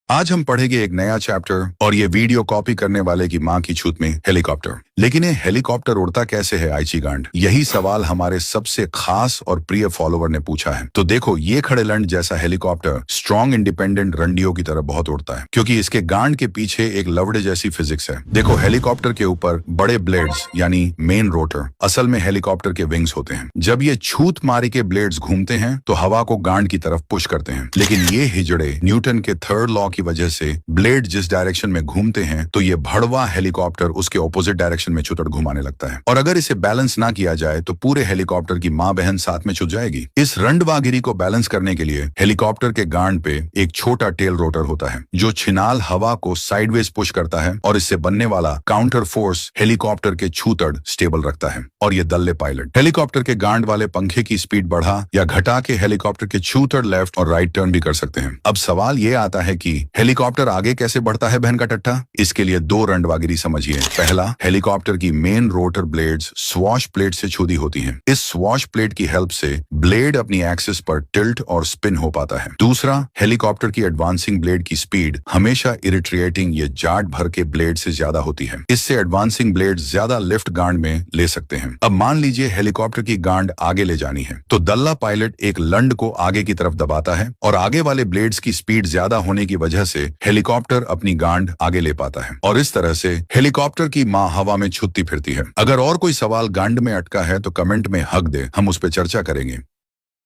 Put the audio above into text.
आज हम पढ़ेंगे एक नया चैप्टर और ये वीडियो कॉपी करने वाले की माँ की छूत में हेलीकॉप्टर। लेकिन ये हेलीकॉप्टर उड़ता कैसे है आईची गांड? यही सवाल हमारे सबसे खास और प्रिय फॉलोवर ने पूछा है। तो देखो, ये खड़े लंड जैसा हेलीकॉप्टर स्ट्रॉन्ग इंडिपेंडेंट रंडियों की तरह बहुत उड़ता है, क्योंकि इसके गांड के पीछे एक लवड़े जैसी फिजिक्स है। देखो, हेलीकॉप्टर के ऊपर बड़े ब्लेड्स यानी मेन रोटर असल में हेलीकॉप्टर के विंग्स होते हैं। जब ये छूत मारी के ब्लेड्स घूमते हैं तो हवा को गांड की तरफ पुश करते हैं। लेकिन ये हिजड़े न्यूटन के थर्ड लॉ की वजह से ब्लेड जिस डायरेक्शन में घूमते हैं तो ये भड़वा हेलीकॉप्टर उसके ऑपोजिट डायरेक्शन में छुतड़ घुमाने लगता है। और अगर इसे बैलेंस ना किया जाए तो पूरे हेलीकॉप्टर की माँ बहन साथ में छुट जाएगी। इस रंडवागिरी को बैलेंस करने के लिए हेलीकॉप्टर के गांड पे एक छोटा टेल रोटर होता है जो छिनाल हवा को साइडवेज पुश करता है और इससे बनने वाला काउंटर फोर्स हेलीकॉप्टर के छूतड़ स्टेबल रखता है। और ये दल्ले पायलट हेलीकॉप्टर के गांड वाले पंखे की स्पीड बढ़ा या घटा के हेलीकॉप्टर के छूतड़ लेफ्ट और राइट टर्न भी कर सकते हैं। अब सवाल ये आता है कि हेलीकॉप्टर आगे कैसे बढ़ता है बहन का टट्टा? इसके लिए दो रंडवागिरी समझिए। पहला, हेलीकॉप्टर की main rotor blades swash plate से छुदी होती हैं। इस स्वॉश प्लेट की हेल्प से ब्लेड अपनी एक्सिस पर टिल्ट और स्पिन हो पाता है। दूसरा, हेलीकॉप्टर की एडवांसिंग ब्लेड की स्पीड हमेशा इरिट्रेटिंग ये जाट भर के ब्लेड से ज्यादा होती है। इससे एडवांसिंग ब्लेड ज्यादा लिफ्ट गांड में ले सकते हैं। अब मान लीजिए हेलीकॉप्टर की गांड आगे ले जानी है तो दल्ला पायलट एक लंड को आगे की तरफ दबाता है और आगे वाले ब्लेड्स की स्पीड ज्यादा होने की वजह से हेलीकॉप्टर अपनी गांड आगे ले पाता है और इस तरह से हेलीकॉप्टर की माँ हवा में छुटती फिरती है। अगर और कोई सवाल गांड में अटका है तो कमेंट में हक दे, हम उस पर चर्चा करेंगे।